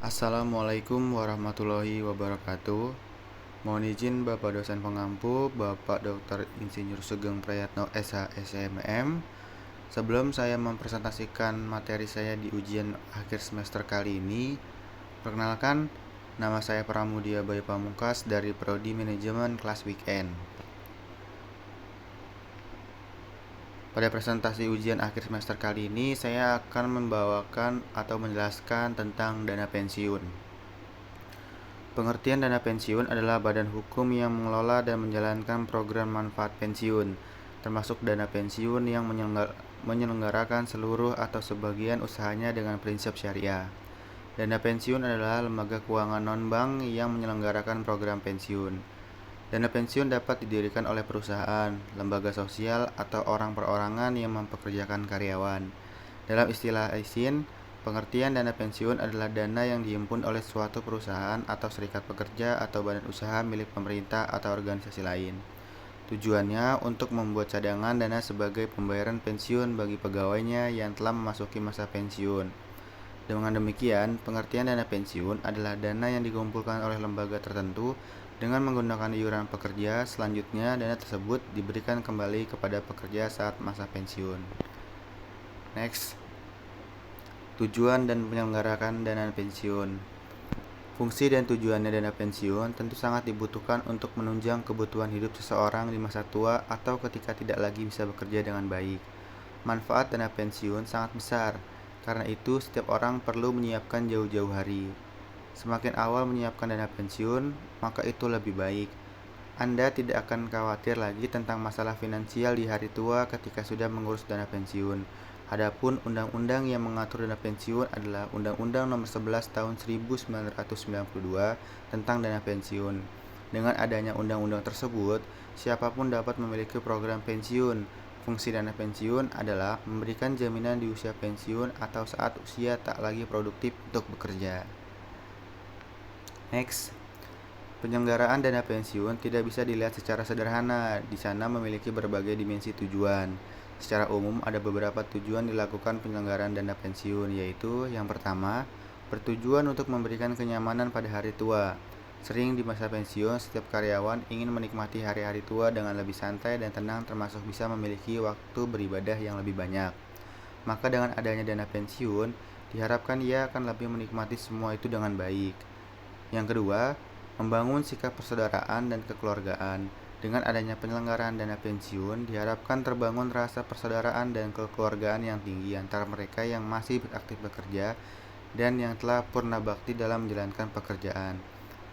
Assalamualaikum warahmatullahi wabarakatuh. Mohon izin Bapak dosen pengampu, Bapak Dr. Insinyur Sugeng Prayatno SH SMM. Sebelum saya mempresentasikan materi saya di ujian akhir semester kali ini, perkenalkan, nama saya Pramudia Bayu Pamungkas dari Prodi Manajemen kelas Weekend. Pada presentasi ujian akhir semester kali ini, saya akan membawakan atau menjelaskan tentang dana pensiun. Pengertian dana pensiun adalah badan hukum yang mengelola dan menjalankan program manfaat pensiun, termasuk dana pensiun yang menyelenggarakan seluruh atau sebagian usahanya dengan prinsip syariah. Dana pensiun adalah lembaga keuangan non-bank yang menyelenggarakan program pensiun. Dana pensiun dapat didirikan oleh perusahaan, lembaga sosial, atau orang perorangan yang mempekerjakan karyawan. Dalam istilah ISIN, pengertian dana pensiun adalah dana yang dihimpun oleh suatu perusahaan atau serikat pekerja atau badan usaha milik pemerintah atau organisasi lain. Tujuannya untuk membuat cadangan dana sebagai pembayaran pensiun bagi pegawainya yang telah memasuki masa pensiun. Dengan demikian, pengertian dana pensiun adalah dana yang dikumpulkan oleh lembaga tertentu dengan menggunakan iuran pekerja. Selanjutnya, dana tersebut diberikan kembali kepada pekerja saat masa pensiun. Next, tujuan dan penyelenggaraan dana pensiun. Fungsi dan tujuannya dana pensiun tentu sangat dibutuhkan untuk menunjang kebutuhan hidup seseorang di masa tua atau ketika tidak lagi bisa bekerja dengan baik. Manfaat dana pensiun sangat besar, karena itu setiap orang perlu menyiapkan jauh-jauh hari. Semakin awal menyiapkan dana pensiun, maka itu lebih baik. Anda tidak akan khawatir lagi tentang masalah finansial di hari tua ketika sudah mengurus dana pensiun. Adapun undang-undang yang mengatur dana pensiun adalah Undang-Undang Nomor 11 Tahun 1992 tentang dana pensiun. Dengan adanya undang-undang tersebut, siapapun dapat memiliki program pensiun. Fungsi dana pensiun adalah memberikan jaminan di usia pensiun atau saat usia tak lagi produktif untuk bekerja. Next, penyelenggaraan dana pensiun tidak bisa dilihat secara sederhana. Di sana memiliki berbagai dimensi tujuan. Secara umum, ada beberapa tujuan dilakukan penyelenggaraan dana pensiun, yaitu yang pertama, bertujuan untuk memberikan kenyamanan pada hari tua. Sering di masa pensiun, setiap karyawan ingin menikmati hari-hari tua dengan lebih santai dan tenang, termasuk bisa memiliki waktu beribadah yang lebih banyak. Maka dengan adanya dana pensiun, diharapkan ia akan lebih menikmati semua itu dengan baik. Yang kedua, membangun sikap persaudaraan dan kekeluargaan. Dengan adanya penyelenggaraan dana pensiun, diharapkan terbangun rasa persaudaraan dan kekeluargaan yang tinggi antara mereka yang masih aktif bekerja dan yang telah purna bakti dalam menjalankan pekerjaan.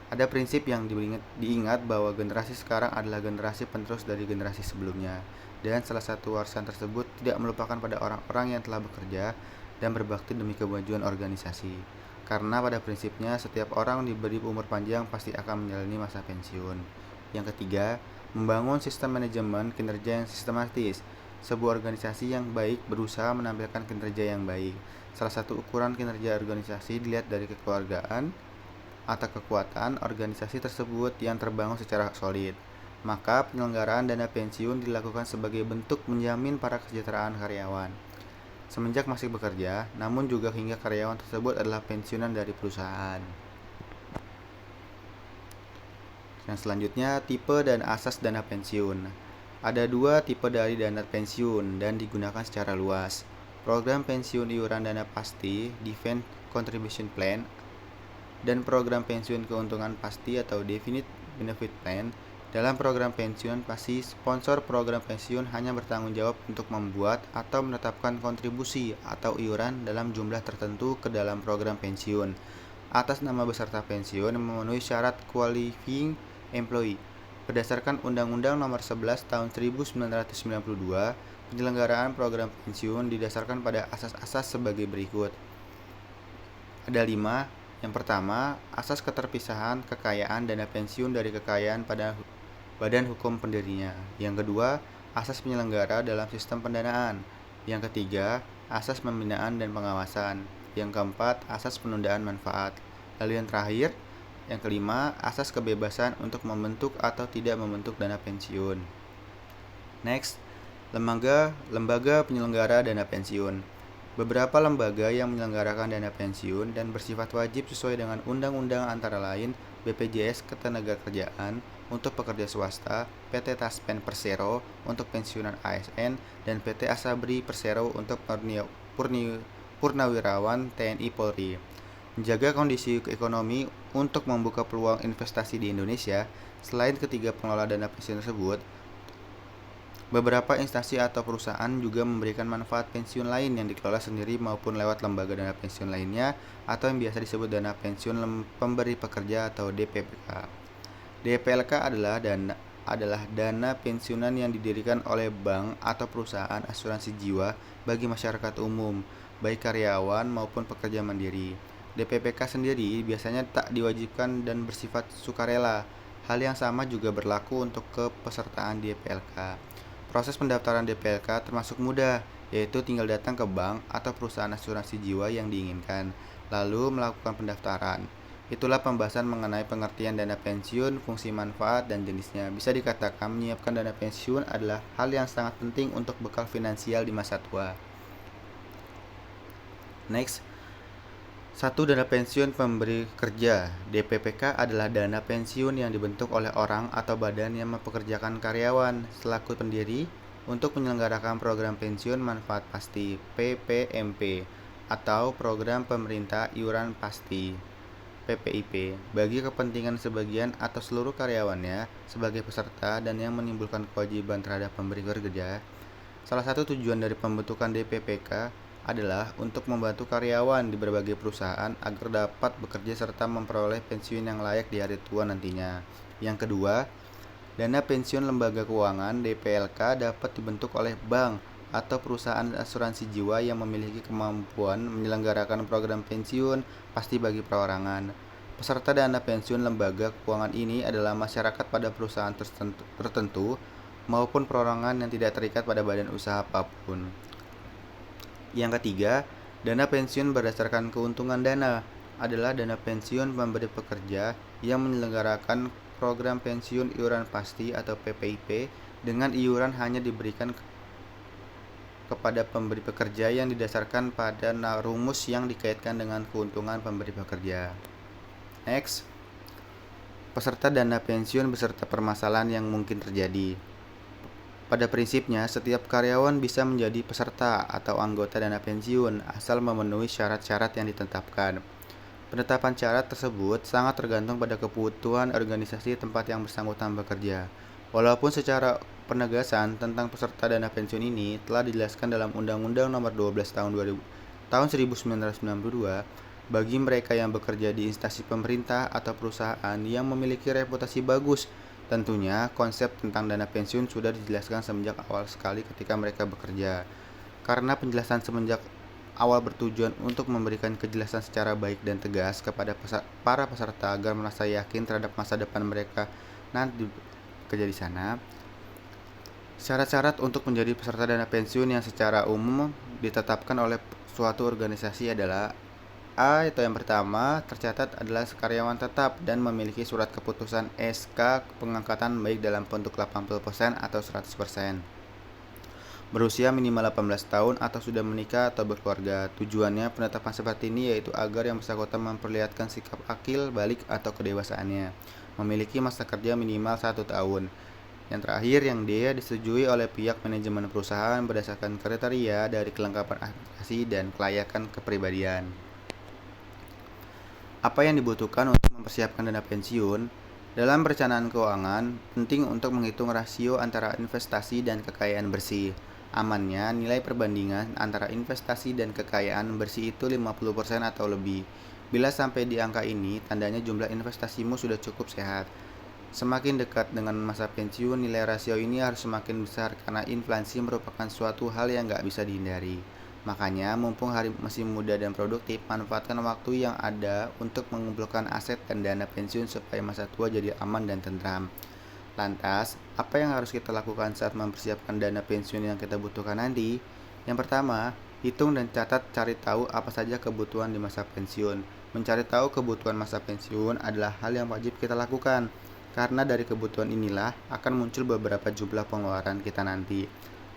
Ada prinsip yang diingat bahwa generasi sekarang adalah generasi penerus dari generasi sebelumnya, dan salah satu warisan tersebut tidak melupakan pada orang-orang yang telah bekerja dan berbakti demi kemajuan organisasi. Karena pada prinsipnya setiap orang diberi umur panjang pasti akan menjalani masa pensiun. Yang ketiga, membangun sistem manajemen kinerja yang sistematis. Sebuah organisasi yang baik berusaha menampilkan kinerja yang baik. Salah satu ukuran kinerja organisasi dilihat dari kekeluargaan atau kekuatan organisasi tersebut yang terbangun secara solid. Maka penyelenggaraan dana pensiun dilakukan sebagai bentuk menjamin para kesejahteraan karyawan semenjak masih bekerja, namun juga hingga karyawan tersebut adalah pensiunan dari perusahaan. Yang selanjutnya, tipe dan asas dana pensiun. Ada dua tipe dari dana pensiun dan digunakan secara luas. Program pensiun iuran dana pasti, Defined Contribution Plan, dan program pensiun keuntungan pasti atau Definite Benefit Plan. Dalam program pensiun pasti, sponsor program pensiun hanya bertanggung jawab untuk membuat atau menetapkan kontribusi atau iuran dalam jumlah tertentu ke dalam program pensiun atas nama peserta pensiun yang memenuhi syarat qualifying employee. Berdasarkan Undang-Undang Nomor 11 Tahun 1992, penyelenggaraan program pensiun didasarkan pada asas-asas sebagai berikut. Ada 5. Yang pertama, asas keterpisahan kekayaan dana pensiun dari kekayaan pada badan hukum pendirinya. Yang kedua, asas penyelenggara dalam sistem pendanaan. Yang ketiga, asas pembinaan dan pengawasan. Yang keempat, asas penundaan manfaat. Lalu yang terakhir, yang kelima, asas kebebasan untuk membentuk atau tidak membentuk dana pensiun. Next, lembaga penyelenggara dana pensiun. Beberapa lembaga yang menyelenggarakan dana pensiun dan bersifat wajib sesuai dengan undang-undang antara lain BPJS Ketenagakerjaan untuk pekerja swasta, PT Taspen Persero untuk pensiunan ASN, dan PT Asabri Persero untuk purnawirawan TNI Polri. Menjaga kondisi ekonomi untuk membuka peluang investasi di Indonesia, selain ketiga pengelola dana pensiun tersebut, beberapa instansi atau perusahaan juga memberikan manfaat pensiun lain yang dikelola sendiri maupun lewat lembaga dana pensiun lainnya atau yang biasa disebut dana pensiun pemberi pekerja atau DPPK. DPLK adalah dana pensiunan yang didirikan oleh bank atau perusahaan asuransi jiwa bagi masyarakat umum, baik karyawan maupun pekerja mandiri. DPPK sendiri biasanya tak diwajibkan dan bersifat sukarela. Hal yang sama juga berlaku untuk kepesertaan DPLK. Proses pendaftaran DPLK termasuk mudah, yaitu tinggal datang ke bank atau perusahaan asuransi jiwa yang diinginkan, lalu melakukan pendaftaran. Itulah pembahasan mengenai pengertian dana pensiun, fungsi manfaat, dan jenisnya. Bisa dikatakan menyiapkan dana pensiun adalah hal yang sangat penting untuk bekal finansial di masa tua. Next. 1. Dana pensiun pemberi kerja. DPPK adalah dana pensiun yang dibentuk oleh orang atau badan yang mempekerjakan karyawan selaku pendiri untuk menyelenggarakan program pensiun manfaat pasti (PPMP) atau program pemerintah iuran pasti (PPIP) bagi kepentingan sebagian atau seluruh karyawannya sebagai peserta dan yang menimbulkan kewajiban terhadap pemberi kerja. Salah satu tujuan dari pembentukan DPPK adalah untuk membantu karyawan di berbagai perusahaan agar dapat bekerja serta memperoleh pensiun yang layak di hari tua nantinya. Yang kedua, dana pensiun lembaga keuangan (DPLK) dapat dibentuk oleh bank atau perusahaan asuransi jiwa yang memiliki kemampuan menyelenggarakan program pensiun pasti bagi perorangan. Peserta dana pensiun lembaga keuangan ini adalah masyarakat pada perusahaan tertentu maupun perorangan yang tidak terikat pada badan usaha apapun. Yang ketiga, dana pensiun berdasarkan keuntungan dana adalah dana pensiun pemberi pekerja yang menyelenggarakan program pensiun iuran pasti atau PPIP dengan iuran hanya diberikan kepada pemberi pekerja yang didasarkan pada rumus yang dikaitkan dengan keuntungan pemberi pekerja. Next. Peserta dana pensiun beserta permasalahan yang mungkin terjadi. Pada prinsipnya, setiap karyawan bisa menjadi peserta atau anggota dana pensiun asal memenuhi syarat-syarat yang ditetapkan. Penetapan syarat tersebut sangat tergantung pada kebutuhan organisasi tempat yang bersangkutan bekerja. Walaupun secara penegasan tentang peserta dana pensiun ini telah dijelaskan dalam Undang-Undang Nomor 12 tahun 1992, bagi mereka yang bekerja di instansi pemerintah atau perusahaan yang memiliki reputasi bagus, tentunya konsep tentang dana pensiun sudah dijelaskan semenjak awal sekali ketika mereka bekerja. Karena penjelasan semenjak awal bertujuan untuk memberikan kejelasan secara baik dan tegas kepada para peserta agar merasa yakin terhadap masa depan mereka nanti bekerja di sana. Syarat-syarat untuk menjadi peserta dana pensiun yang secara umum ditetapkan oleh suatu organisasi adalah: A. Itu yang pertama, tercatat adalah karyawan tetap dan memiliki surat keputusan SK pengangkatan baik dalam bentuk 80% atau 100%. Berusia minimal 18 tahun atau sudah menikah atau berkeluarga. Tujuannya penetapan seperti ini yaitu agar yang bersangkutan memperlihatkan sikap akil balik atau kedewasaannya. Memiliki masa kerja minimal 1 tahun. Yang terakhir, yang D, disetujui oleh pihak manajemen perusahaan berdasarkan kriteria dari kelengkapan administrasi dan kelayakan kepribadian. Apa yang dibutuhkan untuk mempersiapkan dana pensiun? Dalam perencanaan keuangan, penting untuk menghitung rasio antara investasi dan kekayaan bersih. Amannya, nilai perbandingan antara investasi dan kekayaan bersih itu 50% atau lebih. Bila sampai di angka ini, tandanya jumlah investasimu sudah cukup sehat. Semakin dekat dengan masa pensiun, nilai rasio ini harus semakin besar karena inflasi merupakan suatu hal yang nggak bisa dihindari. Makanya, mumpung masih muda dan produktif, manfaatkan waktu yang ada untuk mengumpulkan aset dan dana pensiun supaya masa tua jadi aman dan tentram. Lantas, apa yang harus kita lakukan saat mempersiapkan dana pensiun yang kita butuhkan nanti? Yang pertama, hitung dan cari tahu apa saja kebutuhan di masa pensiun. Mencari tahu kebutuhan masa pensiun adalah hal yang wajib kita lakukan, karena dari kebutuhan inilah akan muncul beberapa jumlah pengeluaran kita nanti.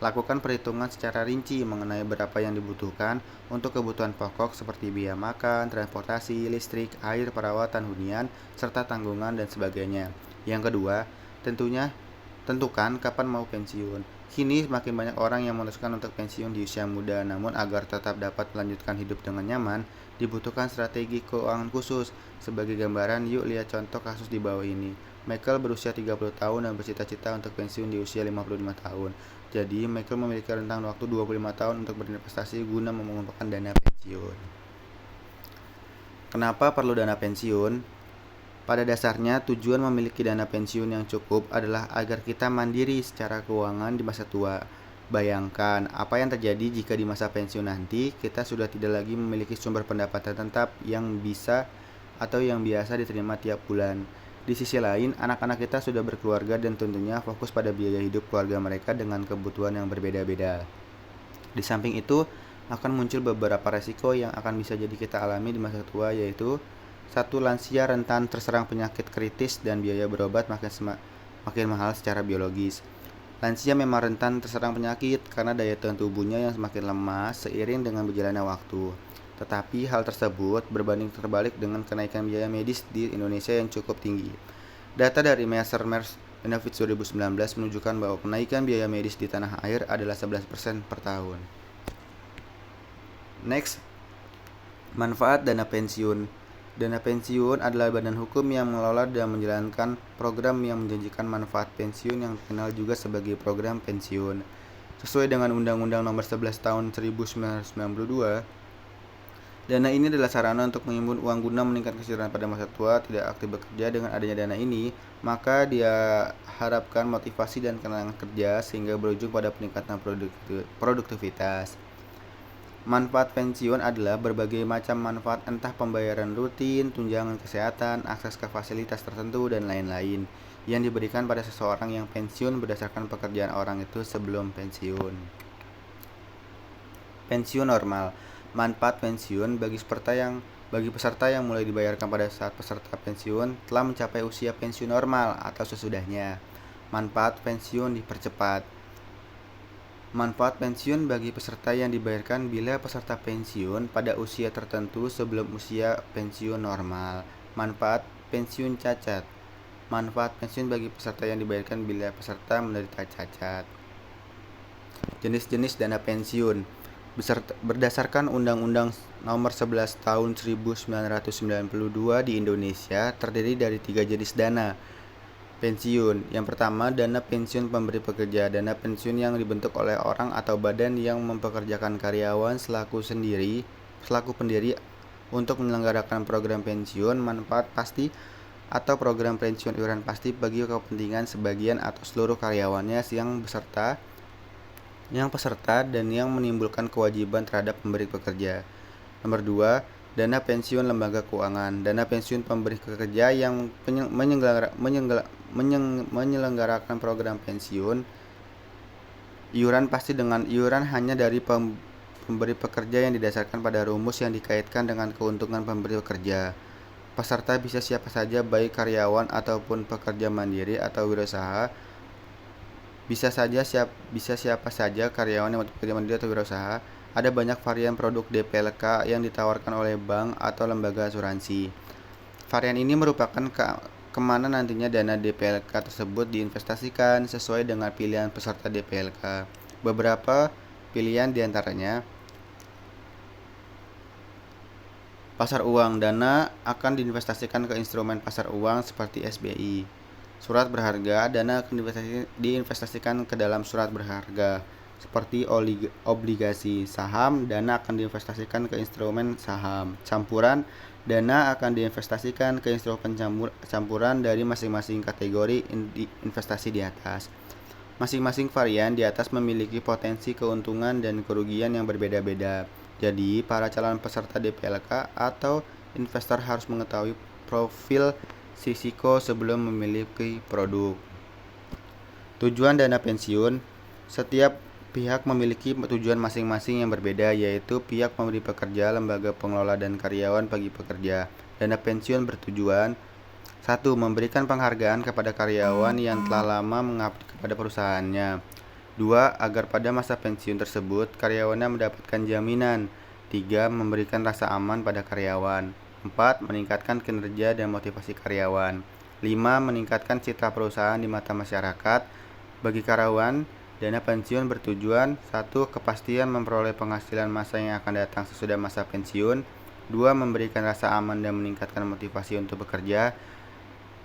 Lakukan perhitungan secara rinci mengenai berapa yang dibutuhkan untuk kebutuhan pokok seperti biaya makan, transportasi, listrik, air, perawatan hunian, serta tanggungan dan sebagainya. Yang kedua, tentukan kapan mau pensiun. Kini semakin banyak orang yang memutuskan untuk pensiun di usia muda, namun agar tetap dapat melanjutkan hidup dengan nyaman, dibutuhkan strategi keuangan khusus. Sebagai gambaran, yuk lihat contoh kasus di bawah ini. Michael berusia 30 tahun dan bercita-cita untuk pensiun di usia 55 tahun. Jadi, Michael memiliki rentang waktu 25 tahun untuk berinvestasi guna mengumpulkan dana pensiun. Kenapa perlu dana pensiun? Pada dasarnya, tujuan memiliki dana pensiun yang cukup adalah agar kita mandiri secara keuangan di masa tua. Bayangkan, apa yang terjadi jika di masa pensiun nanti kita sudah tidak lagi memiliki sumber pendapatan tetap yang bisa atau yang biasa diterima tiap bulan. Di sisi lain, anak-anak kita sudah berkeluarga dan tentunya fokus pada biaya hidup keluarga mereka dengan kebutuhan yang berbeda-beda. Di samping itu, akan muncul beberapa resiko yang akan bisa jadi kita alami di masa tua, yaitu 1. Lansia rentan terserang penyakit kritis dan biaya berobat makin mahal secara biologis. Lansia memang rentan terserang penyakit karena daya tahan tubuhnya yang semakin lemah seiring dengan berjalannya waktu. Tetapi hal tersebut berbanding terbalik dengan kenaikan biaya medis di Indonesia yang cukup tinggi. Data dari Mercer Benefits 2019 menunjukkan bahwa kenaikan biaya medis di tanah air adalah 11% per tahun. Next, manfaat dana pensiun. Dana pensiun adalah badan hukum yang mengelola dan menjalankan program yang menjanjikan manfaat pensiun yang dikenal juga sebagai program pensiun. Sesuai dengan Undang-Undang Nomor 11 Tahun 1992, dana ini adalah sarana untuk menghimpun uang guna meningkatkan kesejahteraan pada masa tua tidak aktif bekerja. Dengan adanya dana ini, maka dia harapkan motivasi dan kenangan kerja sehingga berujung pada peningkatan produktivitas. Manfaat pensiun adalah berbagai macam manfaat, entah pembayaran rutin, tunjangan kesehatan, akses ke fasilitas tertentu, dan lain-lain yang diberikan pada seseorang yang pensiun berdasarkan pekerjaan orang itu sebelum pensiun. Pensiun normal. Manfaat pensiun bagi peserta yang mulai dibayarkan pada saat peserta pensiun telah mencapai usia pensiun normal atau sesudahnya. Manfaat pensiun dipercepat. Manfaat pensiun bagi peserta yang dibayarkan bila peserta pensiun pada usia tertentu sebelum usia pensiun normal. Manfaat pensiun cacat. Manfaat pensiun bagi peserta yang dibayarkan bila peserta menderita cacat. Jenis-jenis dana pensiun. Berdasarkan Undang-Undang Nomor 11 Tahun 1992 di Indonesia terdiri dari 3 jenis dana pensiun. Yang pertama, dana pensiun pemberi pekerja. Dana pensiun yang dibentuk oleh orang atau badan yang mempekerjakan karyawan selaku pendiri untuk menyelenggarakan program pensiun manfaat pasti atau program pensiun iuran pasti bagi kepentingan sebagian atau seluruh karyawannya yang peserta dan yang menimbulkan kewajiban terhadap pemberi pekerja. Nomor 2, dana pensiun lembaga keuangan. Dana pensiun pemberi pekerja yang menyelenggarakan program pensiun iuran pasti dengan iuran hanya dari pemberi pekerja yang didasarkan pada rumus yang dikaitkan dengan keuntungan pemberi pekerja. Peserta bisa siapa saja, baik karyawan ataupun pekerja mandiri atau wirausaha. Bisa siapa saja karyawan yang pekerja mandiri atau wirausaha. Ada banyak varian produk DPLK yang ditawarkan oleh bank atau lembaga asuransi. Varian ini merupakan kemana nantinya dana DPLK tersebut diinvestasikan sesuai dengan pilihan peserta DPLK. Beberapa pilihan diantaranya: pasar uang. Dana akan diinvestasikan ke instrumen pasar uang seperti SBI. Surat berharga. Dana akan diinvestasikan ke dalam surat berharga seperti obligasi. Saham. Dana akan diinvestasikan ke instrumen saham. Campuran. Dana akan diinvestasikan ke instrumen campuran dari masing-masing kategori investasi di atas. Masing-masing varian di atas memiliki potensi keuntungan dan kerugian yang berbeda-beda. Jadi, para calon peserta DPLK atau investor harus mengetahui profil risiko sebelum memiliki produk. Tujuan dana pensiun. Setiap pihak memiliki tujuan masing-masing yang berbeda, yaitu pihak pemberi pekerja, lembaga pengelola, dan karyawan bagi pekerja. Dana pensiun bertujuan: 1. Memberikan penghargaan kepada karyawan yang telah lama mengabdi kepada perusahaannya. 2. Agar pada masa pensiun tersebut, karyawannya mendapatkan jaminan. 3. Memberikan rasa aman pada karyawan. 4. Meningkatkan kinerja dan motivasi karyawan. 5. Meningkatkan citra perusahaan di mata masyarakat. Bagi karyawan, dana pensiun bertujuan 1. Kepastian memperoleh penghasilan masa yang akan datang sesudah masa pensiun. 2. Memberikan rasa aman dan meningkatkan motivasi untuk bekerja.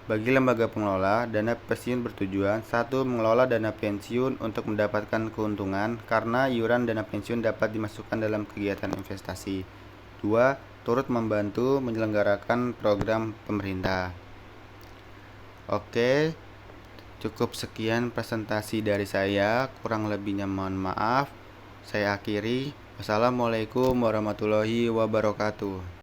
Bagi lembaga pengelola, dana pensiun bertujuan 1. Mengelola dana pensiun untuk mendapatkan keuntungan karena iuran dana pensiun dapat dimasukkan dalam kegiatan investasi. 2. Turut membantu menyelenggarakan program pemerintah. Oke, cukup sekian presentasi dari saya, kurang lebihnya mohon maaf. Saya akhiri. Wassalamualaikum warahmatullahi wabarakatuh.